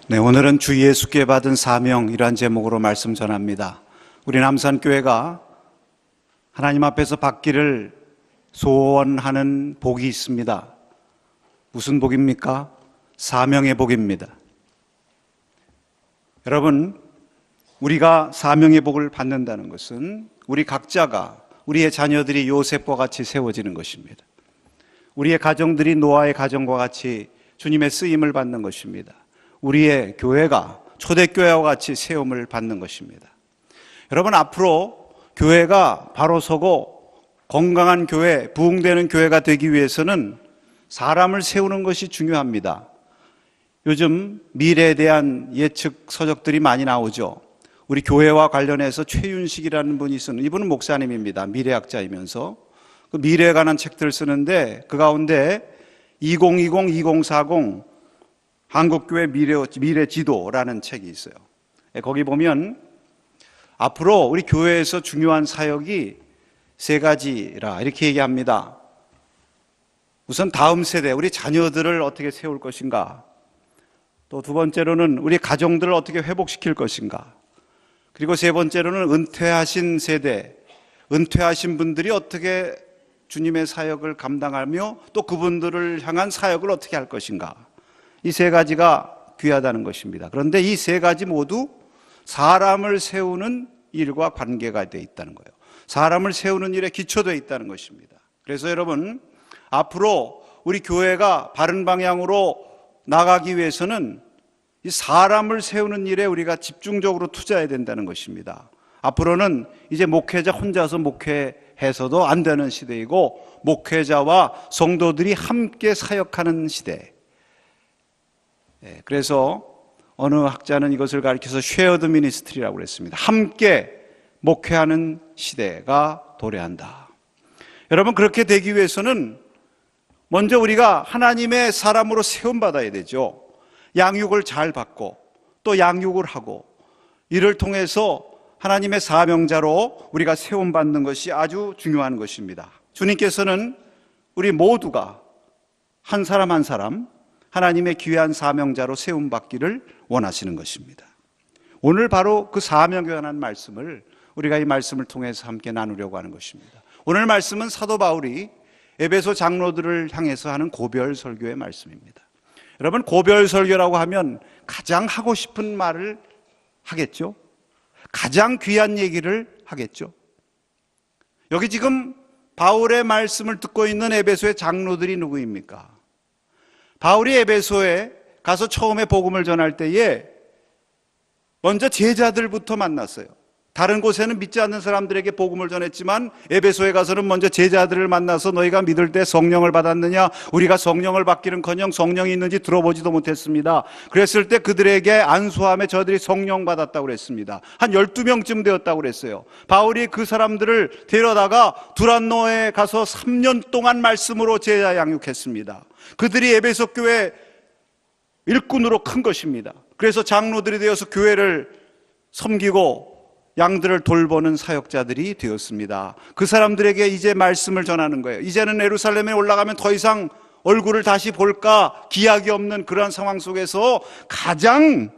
네, 오늘은 주 예수께 받은 사명이란 제목으로 말씀 전합니다. 우리 남산교회가 하나님 앞에서 받기를 소원하는 복이 있습니다. 무슨 복입니까? 사명의 복입니다. 여러분, 우리가 사명의 복을 받는다는 것은 우리 각자가, 우리의 자녀들이 요셉과 같이 세워지는 것입니다. 우리의 가정들이 노아의 가정과 같이 주님의 쓰임을 받는 것입니다. 우리의 교회가 초대교회와 같이 세움을 받는 것입니다. 여러분, 앞으로 교회가 바로 서고 건강한 교회, 부흥되는 교회가 되기 위해서는 사람을 세우는 것이 중요합니다. 요즘 미래에 대한 예측 서적들이 많이 나오죠. 우리 교회와 관련해서 최윤식이라는 분이 쓰는, 이분은 목사님입니다. 미래학자이면서 그 미래에 관한 책들을 쓰는데 그 가운데 2020-2040 한국교회 미래 지도라는 책이 있어요. 거기 보면 앞으로 우리 교회에서 중요한 사역이 세 가지라 이렇게 얘기합니다. 우선 다음 세대, 우리 자녀들을 어떻게 세울 것인가, 또 두 번째로는 우리 가정들을 어떻게 회복시킬 것인가, 그리고 세 번째로는 은퇴하신 세대, 은퇴하신 분들이 어떻게 주님의 사역을 감당하며 또 그분들을 향한 사역을 어떻게 할 것인가, 이 세 가지가 귀하다는 것입니다. 그런데 이 세 가지 모두 사람을 세우는 일과 관계가 되어 있다는 거예요. 사람을 세우는 일에 기초되어 있다는 것입니다. 그래서 여러분, 앞으로 우리 교회가 바른 방향으로 나가기 위해서는 이 사람을 세우는 일에 우리가 집중적으로 투자해야 된다는 것입니다. 앞으로는 이제 목회자 혼자서 목회해서도 안 되는 시대이고, 목회자와 성도들이 함께 사역하는 시대. 그래서 어느 학자는 이것을 가리켜서 쉐어드 미니스트리라고 그랬습니다. 함께 목회하는 시대가 도래한다. 여러분, 그렇게 되기 위해서는 먼저 우리가 하나님의 사람으로 세움받아야 되죠. 양육을 잘 받고 또 양육을 하고, 이를 통해서 하나님의 사명자로 우리가 세움받는 것이 아주 중요한 것입니다. 주님께서는 우리 모두가 한 사람 한 사람 하나님의 귀한 사명자로 세움받기를 원하시는 것입니다. 오늘 바로 그 사명에 관한 말씀을 우리가 이 말씀을 통해서 함께 나누려고 하는 것입니다. 오늘 말씀은 사도 바울이 에베소 장로들을 향해서 하는 고별 설교의 말씀입니다. 여러분, 고별 설교라고 하면 가장 하고 싶은 말을 하겠죠? 가장 귀한 얘기를 하겠죠? 여기 지금 바울의 말씀을 듣고 있는 에베소의 장로들이 누구입니까? 바울이 에베소에 가서 처음에 복음을 전할 때에 먼저 제자들부터 만났어요. 다른 곳에는 믿지 않는 사람들에게 복음을 전했지만 에베소에 가서는 먼저 제자들을 만나서 너희가 믿을 때 성령을 받았느냐? 우리가 성령을 받기는커녕 성령이 있는지 들어보지도 못했습니다. 그랬을 때 그들에게 안수함에 저들이 성령 받았다고 그랬습니다. 한 12명쯤 되었다고 그랬어요. 바울이 그 사람들을 데려다가 두란노에 가서 3년 동안 말씀으로 제자 양육했습니다. 그들이 에베소 교회 일꾼으로 큰 것입니다. 그래서 장로들이 되어서 교회를 섬기고 양들을 돌보는 사역자들이 되었습니다. 그 사람들에게 이제 말씀을 전하는 거예요. 이제는 예루살렘에 올라가면 더 이상 얼굴을 다시 볼까 기약이 없는 그러한 상황 속에서 가장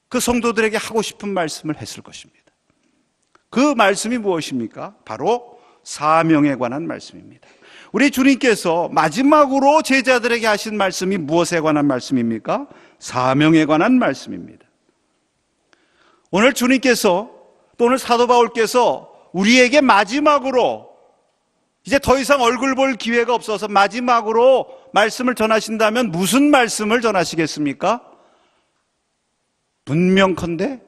그 성도들에게 하고 싶은 말씀을 했을 것입니다. 그 말씀이 무엇입니까? 바로 사명에 관한 말씀입니다. 우리 주님께서 마지막으로 제자들에게 하신 말씀이 무엇에 관한 말씀입니까? 사명에 관한 말씀입니다. 오늘 주님께서, 또 오늘 사도 바울께서 우리에게 마지막으로, 이제 더 이상 얼굴 볼 기회가 없어서 마지막으로 말씀을 전하신다면 무슨 말씀을 전하시겠습니까? 분명컨대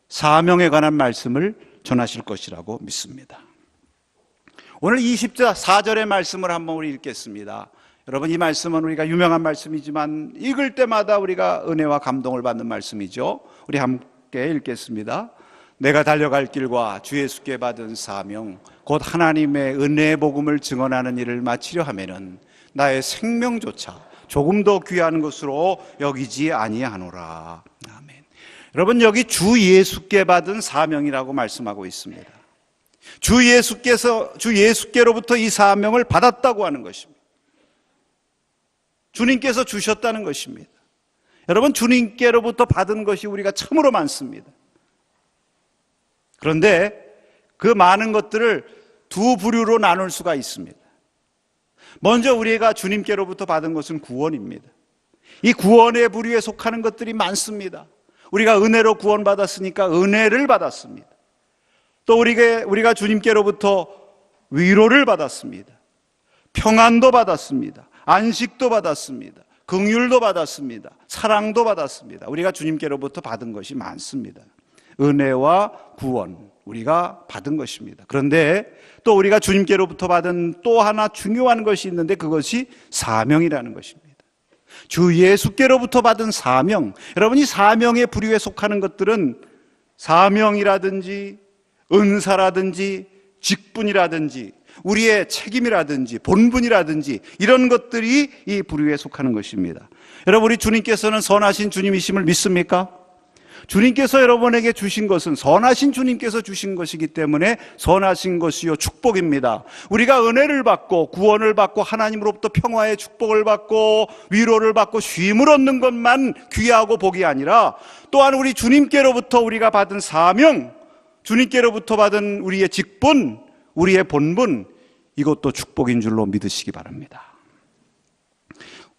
사명에 관한 말씀을 전하실 것이라고 믿습니다. 오늘 24절의 말씀을 한번 우리 읽겠습니다. 여러분, 이 말씀은 우리가 유명한 말씀이지만 읽을 때마다 우리가 은혜와 감동을 받는 말씀이죠. 우리 함께 읽겠습니다. 내가 달려갈 길과 주 예수께 받은 사명, 곧 하나님의 은혜의 복음을 증언하는 일을 마치려 하면은 나의 생명조차 조금 더 귀한 것으로 여기지 아니하노라. 아멘. 여러분, 여기 주 예수께 받은 사명이라고 말씀하고 있습니다. 주 예수께로부터 이 사명을 받았다고 하는 것입니다. 주님께서 주셨다는 것입니다. 여러분, 주님께로부터 받은 것이 우리가 참으로 많습니다. 그런데 그 많은 것들을 두 부류로 나눌 수가 있습니다. 먼저 우리가 주님께로부터 받은 것은 구원입니다. 이 구원의 부류에 속하는 것들이 많습니다. 우리가 은혜로 구원받았으니까 은혜를 받았습니다. 또 우리가 주님께로부터 위로를 받았습니다. 평안도 받았습니다. 안식도 받았습니다. 긍휼도 받았습니다. 사랑도 받았습니다. 우리가 주님께로부터 받은 것이 많습니다. 은혜와 구원, 우리가 받은 것입니다. 그런데 또 우리가 주님께로부터 받은 또 하나 중요한 것이 있는데 그것이 사명이라는 것입니다. 주 예수께로부터 받은 사명, 여러분, 이 사명의 부류에 속하는 것들은 사명이라든지 은사라든지 직분이라든지 우리의 책임이라든지 본분이라든지 이런 것들이 이 부류에 속하는 것입니다. 여러분, 우리 주님께서는 선하신 주님이심을 믿습니까? 주님께서 여러분에게 주신 것은 선하신 주님께서 주신 것이기 때문에 선하신 것이요 축복입니다. 우리가 은혜를 받고 구원을 받고 하나님으로부터 평화의 축복을 받고 위로를 받고 쉼을 얻는 것만 귀하고 복이 아니라 또한 우리 주님께로부터 우리가 받은 사명, 주님께로부터 받은 우리의 직분, 우리의 본분, 이것도 축복인 줄로 믿으시기 바랍니다.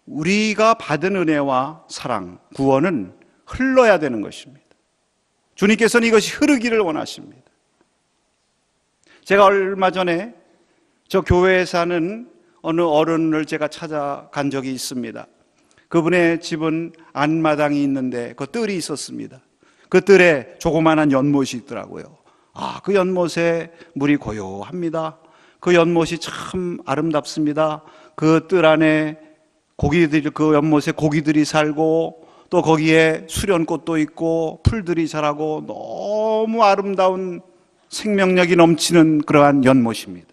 우리가 받은 은혜와 사랑, 구원은 흘러야 되는 것입니다. 주님께서는 이것이 흐르기를 원하십니다. 제가 얼마 전에 저 교회에 사는 어느 어른을 제가 찾아간 적이 있습니다. 그분의 집은 안마당이 있는데 그 뜰이 있었습니다. 그 뜰에 조그마한 연못이 있더라고요. 그 연못에 물이 고요합니다. 그 연못이 참 아름답습니다. 그 뜰 안에 그 연못에 고기들이 살고 또 거기에 수련꽃도 있고 풀들이 자라고 너무 아름다운 생명력이 넘치는 그러한 연못입니다.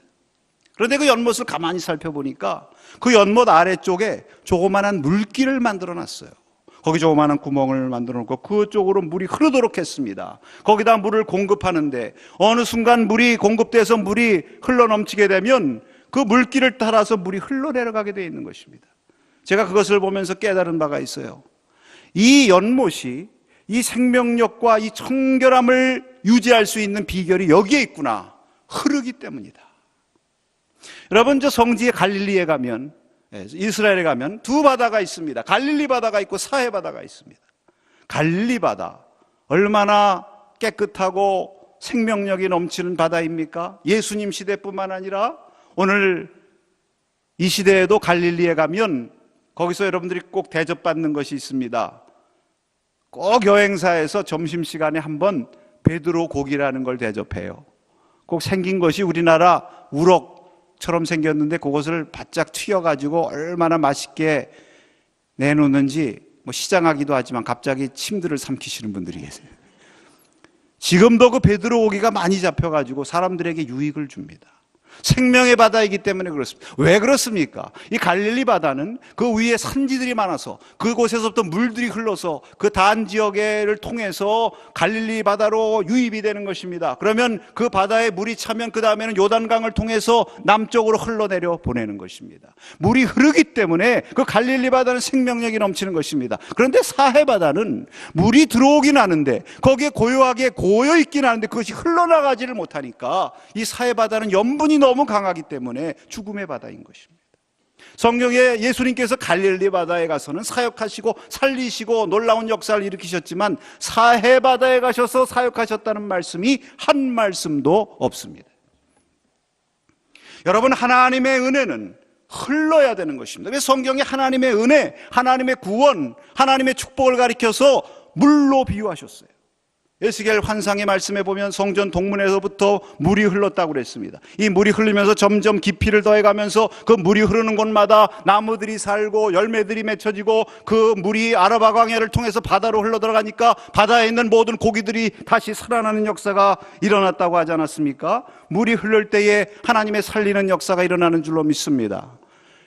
그런데 그 연못을 가만히 살펴보니까 그 연못 아래쪽에 조그마한 물길을 만들어 놨어요. 거기 조그마한 구멍을 만들어 놓고 그쪽으로 물이 흐르도록 했습니다. 거기다 물을 공급하는데 어느 순간 물이 공급돼서 물이 흘러넘치게 되면 그 물길을 따라서 물이 흘러내려가게 되어 있는 것입니다. 제가 그것을 보면서 깨달은 바가 있어요. 이 연못이 이 생명력과 이 청결함을 유지할 수 있는 비결이 여기에 있구나. 흐르기 때문이다. 여러분, 저 성지의 갈릴리에 가면, 이스라엘에 가면 두 바다가 있습니다. 갈릴리 바다가 있고 사해 바다가 있습니다. 갈릴리 바다, 얼마나 깨끗하고 생명력이 넘치는 바다입니까? 예수님 시대뿐만 아니라 오늘 이 시대에도 갈릴리에 가면 거기서 여러분들이 꼭 대접받는 것이 있습니다. 꼭 여행사에서 점심시간에 한번 베드로 고기라는 걸 대접해요. 꼭 생긴 것이 우리나라 우럭처럼 생겼는데 그것을 바짝 튀겨가지고 얼마나 맛있게 내놓는지 시장하기도 하지만 갑자기 침들을 삼키시는 분들이 계세요. 지금도 그 베드로 고기가 많이 잡혀가지고 사람들에게 유익을 줍니다. 생명의 바다이기 때문에 그렇습니다. 왜 그렇습니까? 이 갈릴리 바다는 그 위에 산지들이 많아서 그곳에서부터 물들이 흘러서 그 단 지역을 통해서 갈릴리 바다로 유입이 되는 것입니다. 그러면 그 바다에 물이 차면 그 다음에는 요단강을 통해서 남쪽으로 흘러내려 보내는 것입니다. 물이 흐르기 때문에 그 갈릴리 바다는 생명력이 넘치는 것입니다. 그런데 사해 바다는 물이 들어오긴 하는데 거기에 고요하게 고여있긴 하는데 그것이 흘러나가지를 못하니까 이 사해 바다는 염분이 너무 강하기 때문에 죽음의 바다인 것입니다. 성경에 예수님께서 갈릴리 바다에 가서는 사역하시고 살리시고 놀라운 역사를 일으키셨지만 사해 바다에 가셔서 사역하셨다는 말씀이 한 말씀도 없습니다. 여러분, 하나님의 은혜는 흘러야 되는 것입니다. 왜 성경에 하나님의 은혜, 하나님의 구원, 하나님의 축복을 가리켜서 물로 비유하셨어요? 에스겔 환상의 말씀에 보면 성전 동문에서부터 물이 흘렀다고 그랬습니다. 이 물이 흐르면서 점점 깊이를 더해가면서 그 물이 흐르는 곳마다 나무들이 살고 열매들이 맺혀지고 그 물이 아라바 광야를 통해서 바다로 흘러들어가니까 바다에 있는 모든 고기들이 다시 살아나는 역사가 일어났다고 하지 않았습니까? 물이 흐를 때에 하나님의 살리는 역사가 일어나는 줄로 믿습니다.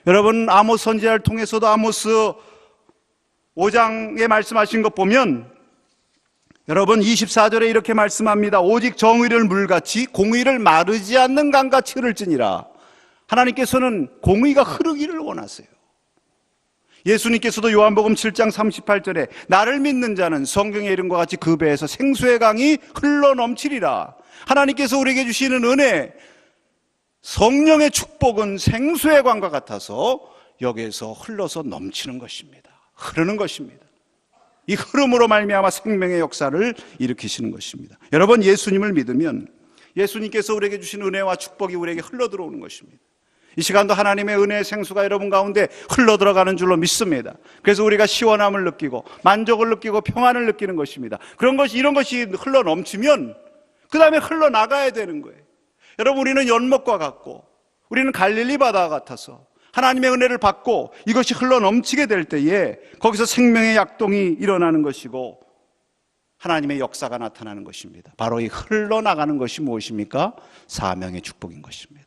여러분, 아모스 선지자를 통해서도 아모스 5장에 말씀하신 것 보면 여러분 24절에 이렇게 말씀합니다. 오직 정의를 물같이 공의를 마르지 않는 강같이 흐를지니라. 하나님께서는 공의가 흐르기를 원하세요. 예수님께서도 요한복음 7장 38절에 나를 믿는 자는 성경의 이름과 같이 그 배에서 생수의 강이 흘러넘치리라. 하나님께서 우리에게 주시는 은혜, 성령의 축복은 생수의 강과 같아서 여기에서 흘러서 넘치는 것입니다. 흐르는 것입니다. 이 흐름으로 말미암아 생명의 역사를 일으키시는 것입니다. 여러분, 예수님을 믿으면 예수님께서 우리에게 주신 은혜와 축복이 우리에게 흘러들어오는 것입니다. 이 시간도 하나님의 은혜의 생수가 여러분 가운데 흘러들어가는 줄로 믿습니다. 그래서 우리가 시원함을 느끼고 만족을 느끼고 평안을 느끼는 것입니다. 이런 것이 흘러넘치면 그 다음에 흘러나가야 되는 거예요. 여러분, 우리는 연못과 같고 우리는 갈릴리 바다와 같아서 하나님의 은혜를 받고 이것이 흘러넘치게 될 때에 거기서 생명의 약동이 일어나는 것이고 하나님의 역사가 나타나는 것입니다. 바로 이 흘러나가는 것이 무엇입니까? 사명의 축복인 것입니다.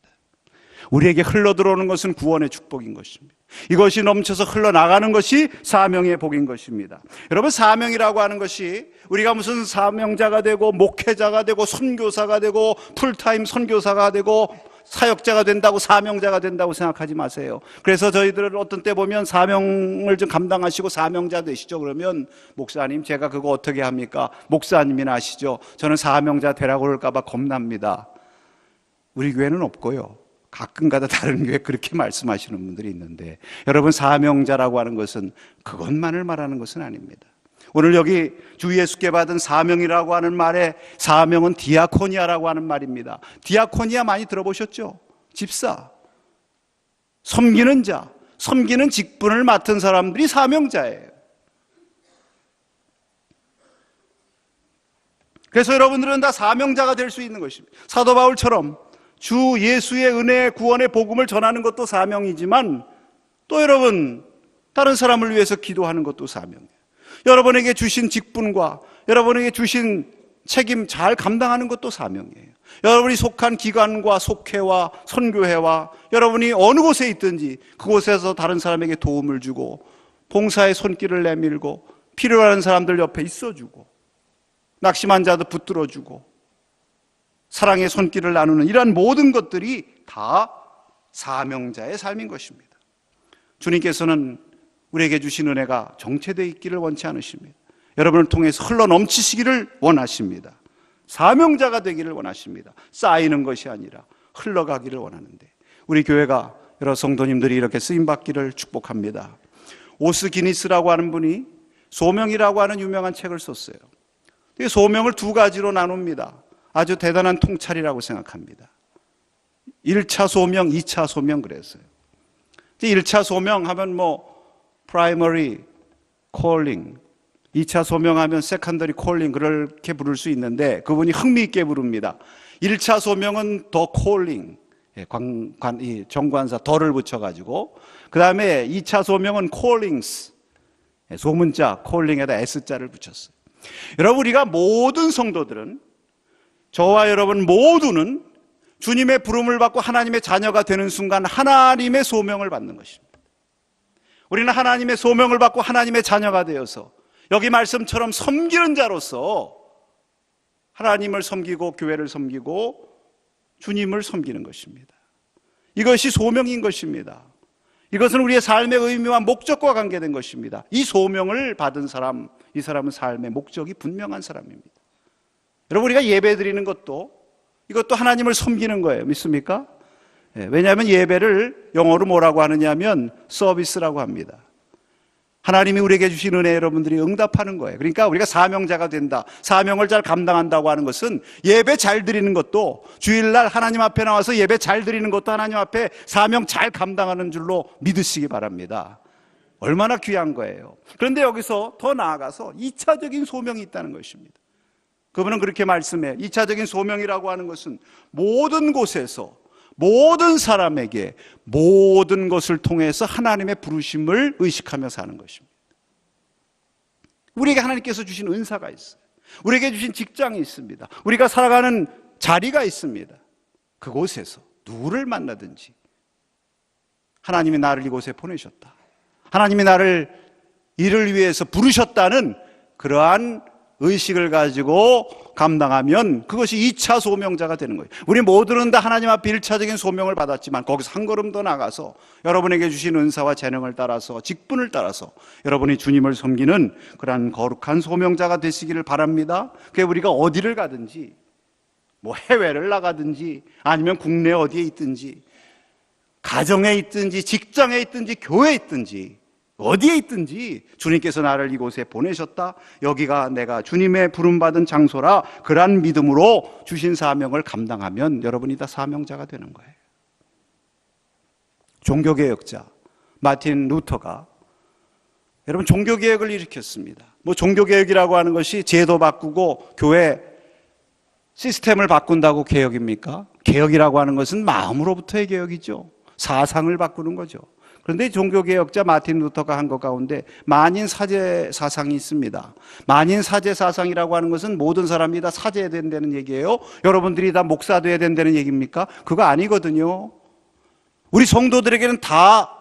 우리에게 흘러들어오는 것은 구원의 축복인 것입니다. 이것이 넘쳐서 흘러나가는 것이 사명의 복인 것입니다. 여러분, 사명이라고 하는 것이 우리가 무슨 사명자가 되고 목회자가 되고 선교사가 되고 풀타임 선교사가 되고 사역자가 된다고 사명자가 된다고 생각하지 마세요. 그래서 저희들은 어떤 때 보면 사명을 좀 감당하시고 사명자 되시죠. 그러면 목사님, 제가 그거 어떻게 합니까? 목사님이나 아시죠? 저는 사명자 되라고 그럴까 봐 겁납니다. 우리 교회는 없고요. 가끔가다 다른 교회 그렇게 말씀하시는 분들이 있는데, 여러분, 사명자라고 하는 것은 그것만을 말하는 것은 아닙니다. 오늘 여기 주 예수께 받은 사명이라고 하는 말에 사명은 디아코니아라고 하는 말입니다. 디아코니아 많이 들어보셨죠? 집사, 섬기는 자, 섬기는 직분을 맡은 사람들이 사명자예요. 그래서 여러분들은 다 사명자가 될 수 있는 것입니다. 사도 바울처럼 주 예수의 은혜, 구원의 복음을 전하는 것도 사명이지만 또 여러분, 다른 사람을 위해서 기도하는 것도 사명이에요. 여러분에게 주신 직분과 여러분에게 주신 책임 잘 감당하는 것도 사명이에요. 여러분이 속한 기관과 속회와 선교회와 여러분이 어느 곳에 있든지 그곳에서 다른 사람에게 도움을 주고 봉사의 손길을 내밀고 필요한 사람들 옆에 있어주고 낙심한 자도 붙들어주고 사랑의 손길을 나누는 이러한 모든 것들이 다 사명자의 삶인 것입니다. 주님께서는 우리에게 주신 은혜가 정체되어 있기를 원치 않으십니다. 여러분을 통해서 흘러넘치시기를 원하십니다. 사명자가 되기를 원하십니다. 쌓이는 것이 아니라 흘러가기를 원하는데, 우리 교회가 여러 성도님들이 이렇게 쓰임받기를 축복합니다. 오스 기니스라고 하는 분이 소명이라고 하는 유명한 책을 썼어요. 이 소명을 두 가지로 나눕니다. 아주 대단한 통찰이라고 생각합니다. 1차 소명, 2차 소명 그랬어요. 1차 소명하면 primary calling, 2차 소명하면 secondary calling 그렇게 부를 수 있는데 그분이 흥미있게 부릅니다. 1차 소명은 the calling, 이 정관사 더를 붙여가지고, 그 다음에 2차 소명은 callings, 소문자 calling에다 s자를 붙였어요. 여러분, 우리가 모든 성도들은, 저와 여러분 모두는 주님의 부름을 받고 하나님의 자녀가 되는 순간 하나님의 소명을 받는 것입니다. 우리는 하나님의 소명을 받고 하나님의 자녀가 되어서 여기 말씀처럼 섬기는 자로서 하나님을 섬기고 교회를 섬기고 주님을 섬기는 것입니다. 이것이 소명인 것입니다. 이것은 우리의 삶의 의미와 목적과 관계된 것입니다. 이 소명을 받은 사람, 이 사람은 삶의 목적이 분명한 사람입니다. 여러분, 우리가 예배 드리는 것도 이것도 하나님을 섬기는 거예요. 믿습니까? 왜냐하면 예배를 영어로 뭐라고 하느냐면 서비스라고 합니다. 하나님이 우리에게 주신 은혜 여러분들이 응답하는 거예요. 그러니까 우리가 사명자가 된다, 사명을 잘 감당한다고 하는 것은 예배 잘 드리는 것도, 주일날 하나님 앞에 나와서 예배 잘 드리는 것도 하나님 앞에 사명 잘 감당하는 줄로 믿으시기 바랍니다. 얼마나 귀한 거예요. 그런데 여기서 더 나아가서 2차적인 소명이 있다는 것입니다. 그분은 그렇게 말씀해요. 2차적인 소명이라고 하는 것은 모든 곳에서 모든 사람에게 모든 것을 통해서 하나님의 부르심을 의식하며 사는 것입니다. 우리에게 하나님께서 주신 은사가 있어요. 우리에게 주신 직장이 있습니다. 우리가 살아가는 자리가 있습니다. 그곳에서 누구를 만나든지 하나님이 나를 이곳에 보내셨다, 하나님이 나를 이를 위해서 부르셨다는 그러한 의식을 가지고 감당하면 그것이 2차 소명자가 되는 거예요. 우리 모두는 다 하나님 앞에 1차적인 소명을 받았지만 거기서 한 걸음 더 나가서 여러분에게 주신 은사와 재능을 따라서 직분을 따라서 여러분이 주님을 섬기는 그러한 거룩한 소명자가 되시기를 바랍니다. 그게 우리가 어디를 가든지 뭐 해외를 나가든지 아니면 국내 어디에 있든지 가정에 있든지 직장에 있든지 교회에 있든지 어디에 있든지 주님께서 나를 이곳에 보내셨다. 여기가 내가 주님의 부름받은 장소라. 그러한 믿음으로 주신 사명을 감당하면 여러분이 다 사명자가 되는 거예요. 종교개혁자 마틴 루터가 여러분 종교개혁을 일으켰습니다. 뭐 종교개혁이라고 하는 것이 제도 바꾸고 교회 시스템을 바꾼다고 개혁입니까? 개혁이라고 하는 것은 마음으로부터의 개혁이죠. 사상을 바꾸는 거죠. 그런데 종교개혁자 마틴 루터가 한 것 가운데 만인사제 사상이 있습니다. 만인사제 사상이라고 하는 것은 모든 사람이 다 사제해야 된다는 얘기예요. 여러분들이 다 목사 돼야 된다는 얘기입니까? 그거 아니거든요. 우리 성도들에게는 다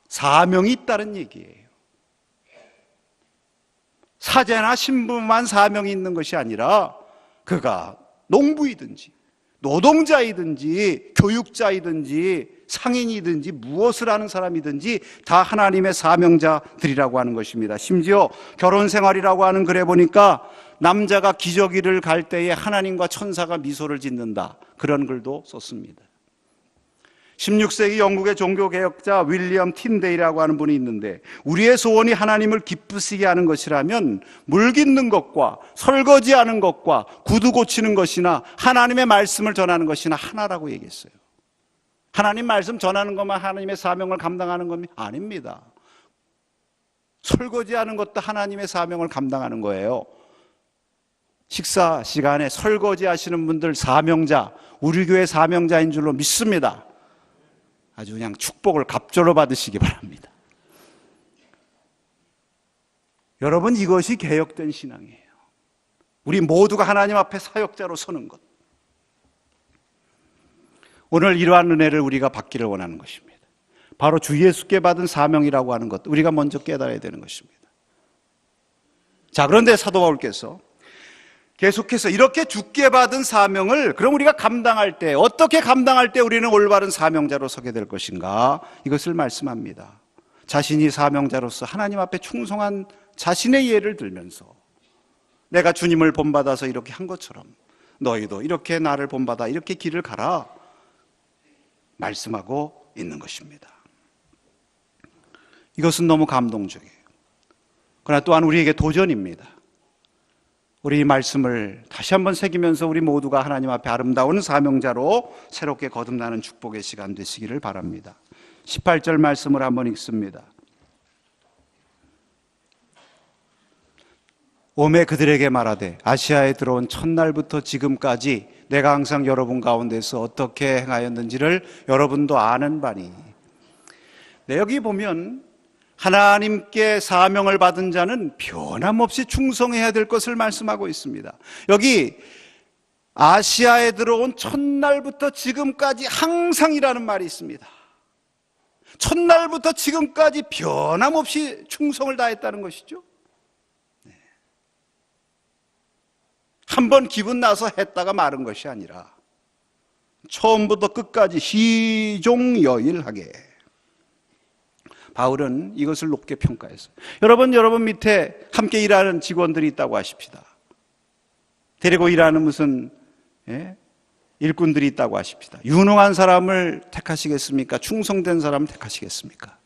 사명이 있다는 얘기예요. 사제나 신부만 사명이 있는 것이 아니라 그가 농부이든지 노동자이든지 교육자이든지 상인이든지 무엇을 하는 사람이든지 다 하나님의 사명자들이라고 하는 것입니다. 심지어 결혼 생활이라고 하는 글에 보니까 남자가 기저귀를 갈 때에 하나님과 천사가 미소를 짓는다, 그런 글도 썼습니다. 16세기 영국의 종교개혁자 윌리엄 틴데이라고 하는 분이 있는데 우리의 소원이 하나님을 기쁘시게 하는 것이라면 물 깃는 것과 설거지하는 것과 구두 고치는 것이나 하나님의 말씀을 전하는 것이나 하나라고 얘기했어요. 하나님 말씀 전하는 것만 하나님의 사명을 감당하는 겁니까? 아닙니다. 설거지하는 것도 하나님의 사명을 감당하는 거예요. 식사 시간에 설거지 하시는 분들 사명자, 우리 교회 사명자인 줄로 믿습니다. 아주 그냥 축복을 갑절로 받으시기 바랍니다. 여러분, 이것이 개혁된 신앙이에요. 우리 모두가 하나님 앞에 사역자로 서는 것. 오늘 이러한 은혜를 우리가 받기를 원하는 것입니다. 바로 주 예수께 받은 사명이라고 하는 것, 우리가 먼저 깨달아야 되는 것입니다. 자, 그런데 사도 바울께서 계속해서 이렇게 주께 받은 사명을 그럼 우리가 감당할 때, 어떻게 감당할 때 우리는 올바른 사명자로 서게 될 것인가, 이것을 말씀합니다. 자신이 사명자로서 하나님 앞에 충성한 자신의 예를 들면서 내가 주님을 본받아서 이렇게 한 것처럼 너희도 이렇게 나를 본받아 이렇게 길을 가라 말씀하고 있는 것입니다. 이것은 너무 감동적이에요. 그러나 또한 우리에게 도전입니다. 우리 이 말씀을 다시 한번 새기면서 우리 모두가 하나님 앞에 아름다운 사명자로 새롭게 거듭나는 축복의 시간 되시기를 바랍니다. 18절 말씀을 한번 읽습니다. 오매 그들에게 말하되 아시아에 들어온 첫날부터 지금까지 내가 항상 여러분 가운데서 어떻게 행하였는지를 여러분도 아는 바니. 네, 여기 보면 하나님께 사명을 받은 자는 변함없이 충성해야 될 것을 말씀하고 있습니다. 여기 아시아에 들어온 첫날부터 지금까지 항상이라는 말이 있습니다. 첫날부터 지금까지 변함없이 충성을 다했다는 것이죠. 한번 기분 나서 했다가 마른 것이 아니라 처음부터 끝까지 희종여일하게. 바울은 이것을 높게 평가했어요. 여러분 밑에 함께 일하는 직원들이 있다고 하십시다. 데리고 일하는 무슨 일꾼들이 있다고 하십시다. 유능한 사람을 택하시겠습니까? 충성된 사람을 택하시겠습니까?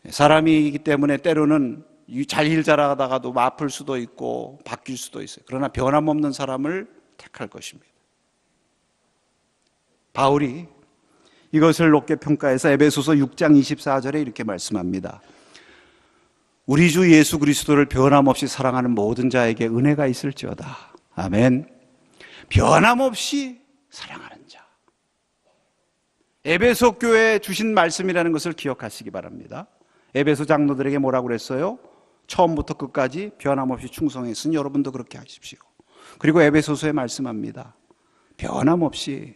사람이기 때문에 때로는 잘 일 잘하다가도 아플 수도 있고 바뀔 수도 있어요. 그러나 변함없는 사람을 택할 것입니다. 바울이 이것을 높게 평가해서 에베소서 6장 24절에 이렇게 말씀합니다. 우리 주 예수 그리스도를 변함없이 사랑하는 모든 자에게 은혜가 있을지어다. 아멘. 변함없이 사랑하는 자. 에베소 교회에 주신 말씀이라는 것을 기억하시기 바랍니다. 에베소 장로들에게 뭐라고 그랬어요? 처음부터 끝까지 변함없이 충성했으니 여러분도 그렇게 하십시오. 그리고 에베소서에 말씀합니다. 변함없이.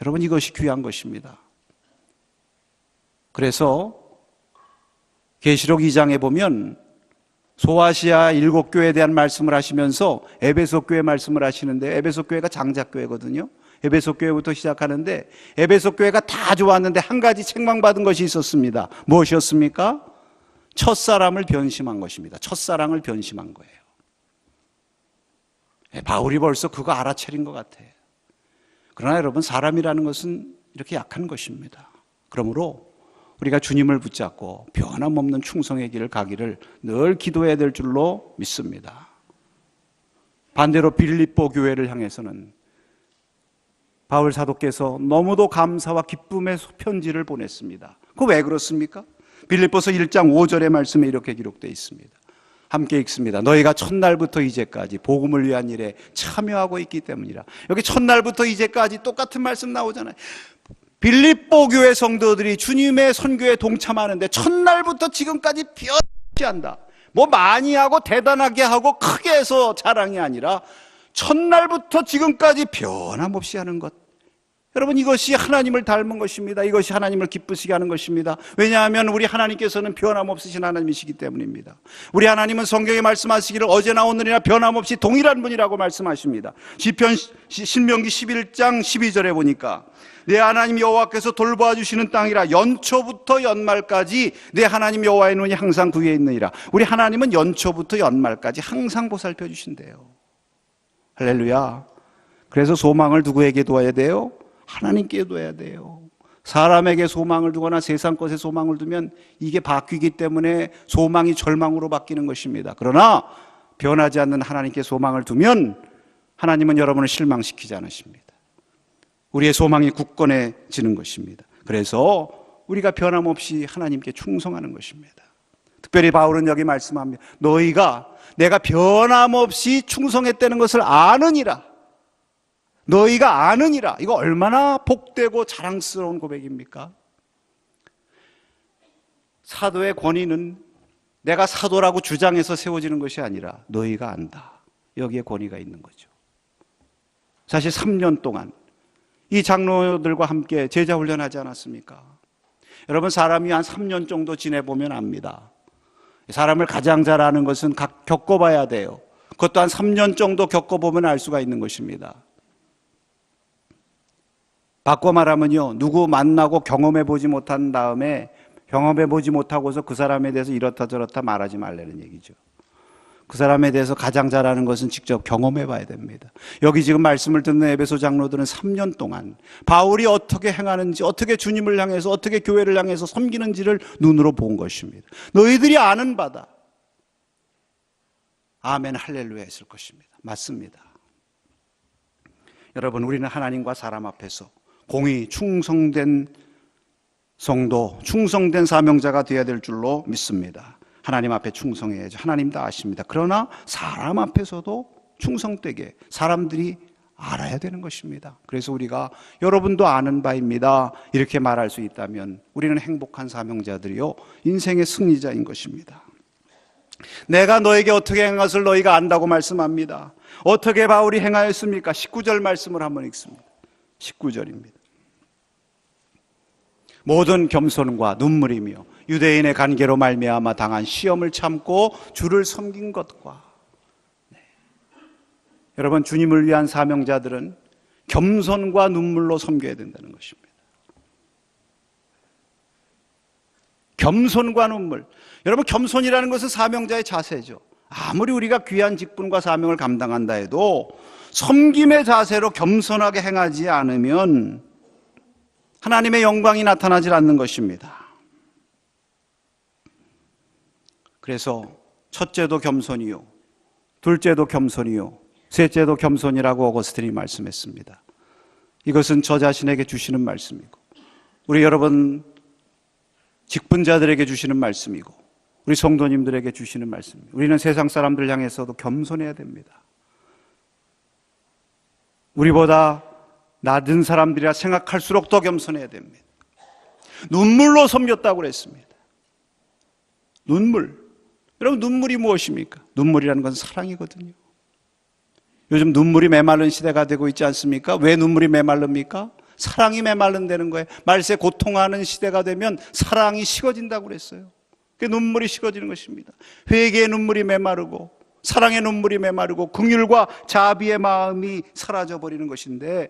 여러분, 이것이 귀한 것입니다. 그래서 계시록 2장에 보면 소아시아 7교회에 대한 말씀을 하시면서 에베소 교회 말씀을 하시는데, 에베소 교회가 장자교회거든요. 에베소 교회부터 시작하는데, 에베소 교회가 다 좋았는데 한 가지 책망받은 것이 있었습니다. 무엇이었습니까? 첫사람을 변심한 것입니다. 첫사랑을 변심한 거예요. 바울이 벌써 그거 알아차린 것 같아요. 그러나 여러분, 사람이라는 것은 이렇게 약한 것입니다. 그러므로 우리가 주님을 붙잡고 변함없는 충성의 길을 가기를 늘 기도해야 될 줄로 믿습니다. 반대로 빌립보 교회를 향해서는 바울 사도께서 너무도 감사와 기쁨의 편지를 보냈습니다. 그거 왜 그렇습니까? 빌립보서 1장 5절의 말씀에 이렇게 기록되어 있습니다. 함께 읽습니다. 너희가 첫날부터 이제까지 복음을 위한 일에 참여하고 있기 때문이라. 여기 첫날부터 이제까지 똑같은 말씀 나오잖아요. 빌립보 교회 성도들이 주님의 선교에 동참하는데 첫날부터 지금까지 변치 않다. 뭐 많이 하고 대단하게 하고 크게 해서 자랑이 아니라 첫날부터 지금까지 변함없이 하는 것. 여러분, 이것이 하나님을 닮은 것입니다. 이것이 하나님을 기쁘시게 하는 것입니다. 왜냐하면 우리 하나님께서는 변함없으신 하나님이시기 때문입니다. 우리 하나님은 성경에 말씀하시기를 어제나 오늘이나 변함없이 동일한 분이라고 말씀하십니다. 시편 신명기 11장 12절에 보니까 내 하나님 여호와께서 돌보아 주시는 땅이라 연초부터 연말까지 내 하나님 여호와의 눈이 항상 그 위에 있느니라. 우리 하나님은 연초부터 연말까지 항상 보살펴 주신대요. 할렐루야. 그래서 소망을 누구에게 둬야 돼요? 하나님께 둬야 돼요. 사람에게 소망을 두거나 세상 것에 소망을 두면 이게 바뀌기 때문에 소망이 절망으로 바뀌는 것입니다. 그러나 변하지 않는 하나님께 소망을 두면 하나님은 여러분을 실망시키지 않으십니다. 우리의 소망이 굳건해지는 것입니다. 그래서 우리가 변함없이 하나님께 충성하는 것입니다. 특별히 바울은 여기 말씀합니다. 너희가 내가 변함없이 충성했다는 것을 아느니라. 너희가 아느니라. 이거 얼마나 복되고 자랑스러운 고백입니까? 사도의 권위는 내가 사도라고 주장해서 세워지는 것이 아니라 너희가 안다. 여기에 권위가 있는 거죠. 사실 3년 동안 이 장로들과 함께 제자 훈련하지 않았습니까? 여러분, 사람이 한 3년 정도 지내보면 압니다. 사람을 가장 잘 아는 것은 겪어봐야 돼요. 그것도 한 3년 정도 겪어보면 알 수가 있는 것입니다. 바꿔 말하면요, 누구 만나고 경험해보지 못한 다음에 경험해보지 못하고서 그 사람에 대해서 이렇다 저렇다 말하지 말라는 얘기죠. 그 사람에 대해서 가장 잘 아는 것은 직접 경험해봐야 됩니다. 여기 지금 말씀을 듣는 에베소 장로들은 3년 동안 바울이 어떻게 행하는지, 어떻게 주님을 향해서, 어떻게 교회를 향해서 섬기는지를 눈으로 본 것입니다. 너희들이 아는 바다. 아멘 할렐루야 했을 것입니다. 맞습니다. 여러분, 우리는 하나님과 사람 앞에서 공의, 충성된 성도, 충성된 사명자가 되어야 될 줄로 믿습니다. 하나님 앞에 충성해야죠. 하나님 다 아십니다. 그러나 사람 앞에서도 충성되게 사람들이 알아야 되는 것입니다. 그래서 우리가 여러분도 아는 바입니다, 이렇게 말할 수 있다면 우리는 행복한 사명자들이요, 인생의 승리자인 것입니다. 내가 너에게 어떻게 행한 것을 너희가 안다고 말씀합니다. 어떻게 바울이 행하였습니까? 19절 말씀을 한번 읽습니다. 19절입니다. 모든 겸손과 눈물이며 유대인의 관계로 말미암아 당한 시험을 참고 주를 섬긴 것과, 여러분, 주님을 위한 사명자들은 겸손과 눈물로 섬겨야 된다는 것입니다. 겸손과 눈물. 여러분, 겸손이라는 것은 사명자의 자세죠. 아무리 우리가 귀한 직분과 사명을 감당한다 해도 섬김의 자세로 겸손하게 행하지 않으면 하나님의 영광이 나타나질 않는 것입니다. 그래서 첫째도 겸손이요, 둘째도 겸손이요, 셋째도 겸손이라고 어거스틴이 말씀했습니다. 이것은 저 자신에게 주시는 말씀이고, 우리 여러분 직분자들에게 주시는 말씀이고, 우리 성도님들에게 주시는 말씀입니다. 우리는 세상 사람들 향해서도 겸손해야 됩니다. 우리보다 낮은 사람들이라 생각할수록 더 겸손해야 됩니다. 눈물로 섬겼다고 그랬습니다. 눈물. 여러분, 눈물이 무엇입니까? 눈물이라는 건 사랑이거든요. 요즘 눈물이 메마른 시대가 되고 있지 않습니까? 왜 눈물이 메마릅니까? 사랑이 메마른다는 거예요. 말세 고통하는 시대가 되면 사랑이 식어진다고 그랬어요. 그 눈물이 식어지는 것입니다. 회개의 눈물이 메마르고 사랑의 눈물이 메마르고 긍휼과 자비의 마음이 사라져버리는 것인데,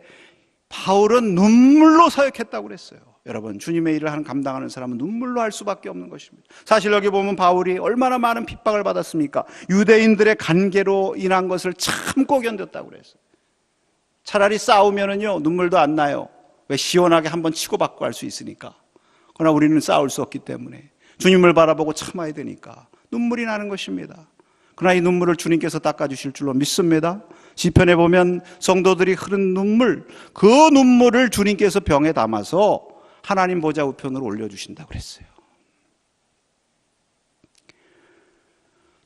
바울은 눈물로 사역했다고 그랬어요. 여러분, 주님의 일을 감당하는 사람은 눈물로 할 수밖에 없는 것입니다. 사실 여기 보면 바울이 얼마나 많은 핍박을 받았습니까? 유대인들의 간계로 인한 것을 참고 견뎠다고 그랬어요. 차라리 싸우면은요 눈물도 안 나요. 왜? 시원하게 한번 치고받고 할 수 있으니까. 그러나 우리는 싸울 수 없기 때문에 주님을 바라보고 참아야 되니까 눈물이 나는 것입니다. 그러나 이 눈물을 주님께서 닦아주실 줄로 믿습니다. 시편에 보면 성도들이 흐른 눈물, 그 눈물을 주님께서 병에 담아서 하나님 보좌 우편으로 올려주신다고 그랬어요.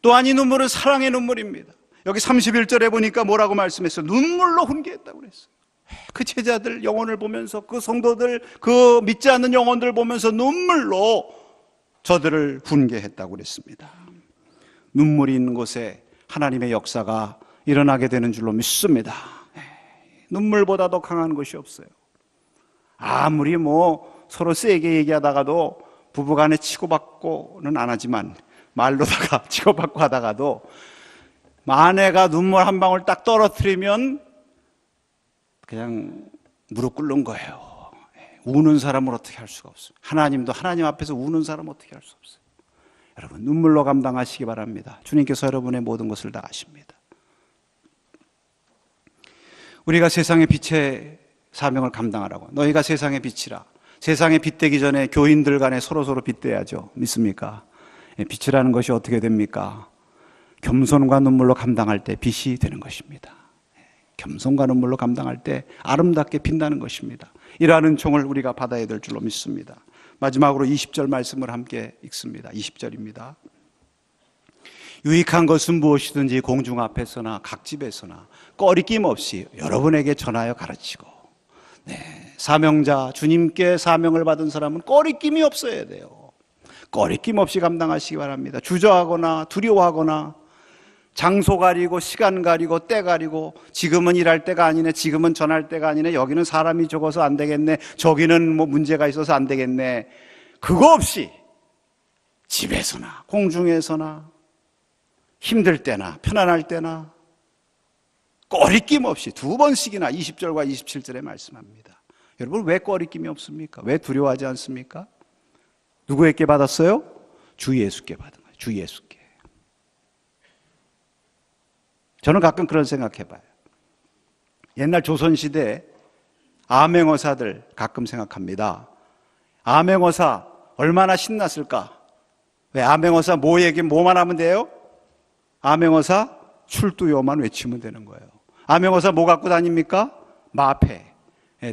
또한 이 눈물은 사랑의 눈물입니다. 여기 31절에 보니까 뭐라고 말씀했어요? 눈물로 훈계했다고 그랬어요. 그 제자들 영혼을 보면서, 그 성도들, 그 믿지 않는 영혼들 보면서 눈물로 저들을 훈계했다고 그랬습니다. 눈물이 있는 곳에 하나님의 역사가 일어나게 되는 줄로 믿습니다. 눈물보다 더 강한 것이 없어요. 아무리 서로 세게 얘기하다가도 부부간에 치고받고는 안 하지만 말로다가 치고받고 하다가도 아내가 눈물 한 방울 딱 떨어뜨리면 그냥 무릎 꿇는 거예요. 우는 사람을 어떻게 할 수가 없어요. 하나님도 하나님 앞에서 우는 사람 어떻게 할 수 없어요. 여러분, 눈물로 감당하시기 바랍니다. 주님께서 여러분의 모든 것을 다 아십니다. 우리가 세상의 빛의 사명을 감당하라고, 너희가 세상의 빛이라. 세상에 빛되기 전에 교인들 간에 서로서로 빛돼야죠. 믿습니까? 빛이라는 것이 어떻게 됩니까? 겸손과 눈물로 감당할 때 빛이 되는 것입니다. 겸손과 눈물로 감당할 때 아름답게 빛나는 것입니다. 이러한 은총을 우리가 받아야 될 줄로 믿습니다. 마지막으로 20절 말씀을 함께 읽습니다. 20절입니다. 유익한 것은 무엇이든지 공중 앞에서나 각 집에서나 꺼리낌 없이 여러분에게 전하여 가르치고. 사명자, 주님께 사명을 받은 사람은 꺼리낌이 없어야 돼요. 꺼리낌 없이 감당하시기 바랍니다. 주저하거나 두려워하거나 장소 가리고 시간 가리고 때 가리고, 지금은 일할 때가 아니네, 지금은 전할 때가 아니네, 여기는 사람이 적어서 안 되겠네, 저기는 문제가 있어서 안 되겠네, 그거 없이 집에서나 공중에서나 힘들 때나 편안할 때나 꺼리낌 없이 2번씩이나 20절과 27절에 말씀합니다. 여러분, 왜 꺼리낌이 없습니까? 왜 두려워하지 않습니까? 누구에게 받았어요? 주 예수께 받은 거예요. 주 예수께. 저는 가끔 그런 생각해봐요. 옛날 조선시대 암행어사들 가끔 생각합니다. 암행어사 얼마나 신났을까? 왜? 암행어사 뭐만 하면 돼요? 암행어사 출두요만 외치면 되는 거예요. 암행어사 뭐 갖고 다닙니까? 마패.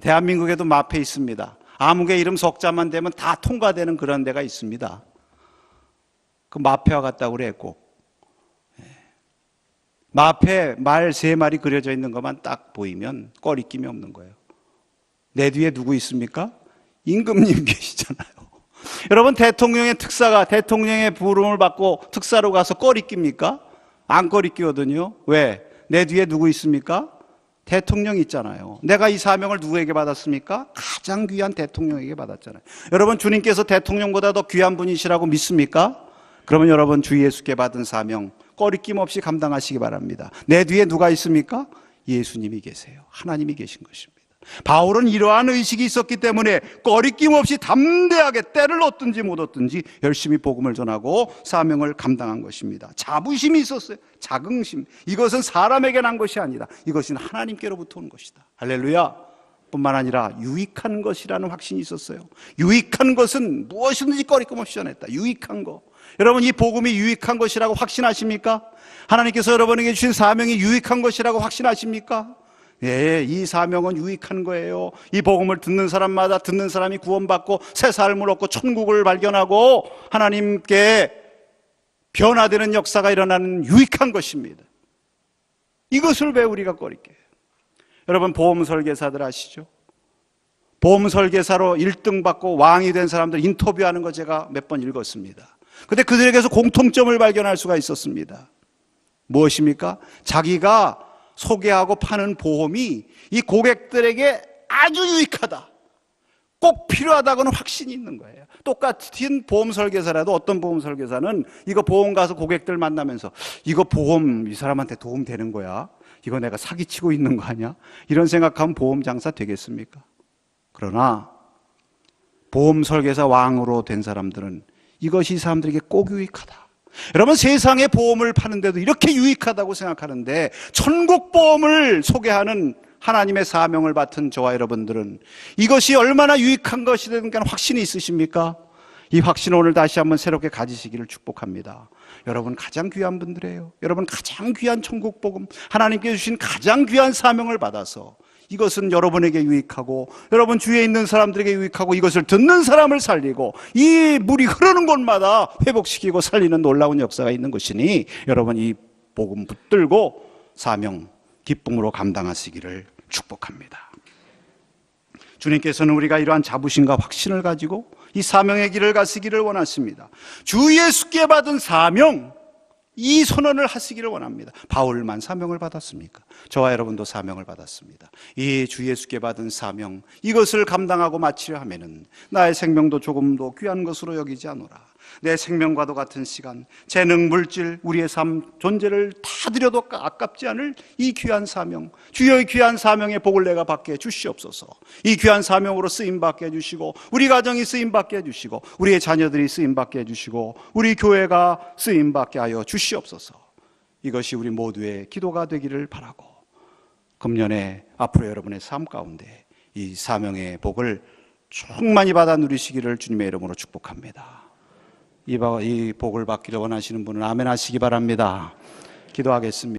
대한민국에도 마패 있습니다. 아무개 이름 석자만 되면 다 통과되는 그런 데가 있습니다. 그 마패와 같다고 그래. 꼭 마패 말 3마리 그려져 있는 것만 딱 보이면 꺼리낌이 없는 거예요. 내 뒤에 누구 있습니까? 임금님 계시잖아요. 여러분, 대통령의 특사가 대통령의 부름을 받고 특사로 가서 꺼리깁니까? 안 꺼리끼거든요. 왜? 내 뒤에 누구 있습니까? 대통령 있잖아요. 내가 이 사명을 누구에게 받았습니까? 가장 귀한 대통령에게 받았잖아요. 여러분, 주님께서 대통령보다 더 귀한 분이시라고 믿습니까? 그러면 여러분, 주 예수께 받은 사명 꺼리낌 없이 감당하시기 바랍니다. 내 뒤에 누가 있습니까? 예수님이 계세요. 하나님이 계신 것입니다. 바울은 이러한 의식이 있었기 때문에 꺼리낌 없이 담대하게 때를 얻든지 못 얻든지 열심히 복음을 전하고 사명을 감당한 것입니다. 자부심이 있었어요. 자긍심. 이것은 사람에게 난 것이 아니다. 이것은 하나님께로부터 온 것이다. 할렐루야. 뿐만 아니라 유익한 것이라는 확신이 있었어요. 유익한 것은 무엇이든지 꺼리낌 없이 전했다. 유익한 거. 여러분, 이 복음이 유익한 것이라고 확신하십니까? 하나님께서 여러분에게 주신 사명이 유익한 것이라고 확신하십니까? 예, 이 사명은 유익한 거예요. 이 복음을 듣는 사람마다 듣는 사람이 구원받고 새 삶을 얻고 천국을 발견하고 하나님께 변화되는 역사가 일어나는 유익한 것입니다. 이것을 왜 우리가 꺼릴게요? 여러분, 보험 설계사들 아시죠? 보험 설계사로 1등 받고 왕이 된 사람들 인터뷰하는 거 제가 몇 번 읽었습니다. 근데 그들에게서 공통점을 발견할 수가 있었습니다. 무엇입니까? 자기가 소개하고 파는 보험이 이 고객들에게 아주 유익하다. 꼭 필요하다고는 확신이 있는 거예요. 똑같은 보험 설계사라도 어떤 보험 설계사는 이거 보험 가서 고객들 만나면서 이거 보험 이 사람한테 도움 되는 거야? 이거 내가 사기치고 있는 거 아니야? 이런 생각하면 보험 장사 되겠습니까? 그러나 보험 설계사 왕으로 된 사람들은 이것이 이 사람들에게 꼭 유익하다. 여러분, 세상에 보험을 파는데도 이렇게 유익하다고 생각하는데 천국 보험을 소개하는 하나님의 사명을 맡은 저와 여러분들은 이것이 얼마나 유익한 것이 되는가 확신이 있으십니까? 이 확신 오늘 다시 한번 새롭게 가지시기를 축복합니다. 여러분 가장 귀한 분들이에요. 여러분 가장 귀한 천국 복음, 하나님께 주신 가장 귀한 사명을 받아서 이것은 여러분에게 유익하고 여러분 주위에 있는 사람들에게 유익하고 이것을 듣는 사람을 살리고 이 물이 흐르는 곳마다 회복시키고 살리는 놀라운 역사가 있는 것이니 여러분 이 복음 붙들고 사명 기쁨으로 감당하시기를 축복합니다. 주님께서는 우리가 이러한 자부심과 확신을 가지고 이 사명의 길을 가시기를 원하십니다. 주 예수께 받은 사명, 이 선언을 하시기를 원합니다. 바울만 사명을 받았습니까? 저와 여러분도 사명을 받았습니다. 이 주 예수께 받은 사명, 이것을 감당하고 마치려 하면은 나의 생명도 조금도 귀한 것으로 여기지 않노라. 내 생명과도 같은 시간, 재능, 물질, 우리의 삶, 존재를 다 드려도 아깝지 않을 이 귀한 사명, 주여의 귀한 사명의 복을 내가 받게 해주시옵소서. 이 귀한 사명으로 쓰임받게 해주시고 우리 가정이 쓰임받게 해주시고 우리의 자녀들이 쓰임받게 해주시고 우리 교회가 쓰임받게 하여 주시옵소서. 이것이 우리 모두의 기도가 되기를 바라고 금년에 앞으로 여러분의 삶 가운데 이 사명의 복을 충만히 받아 누리시기를 주님의 이름으로 축복합니다. 이 복을 받기를 원하시는 분은 아멘 하시기 바랍니다. 기도하겠습니다.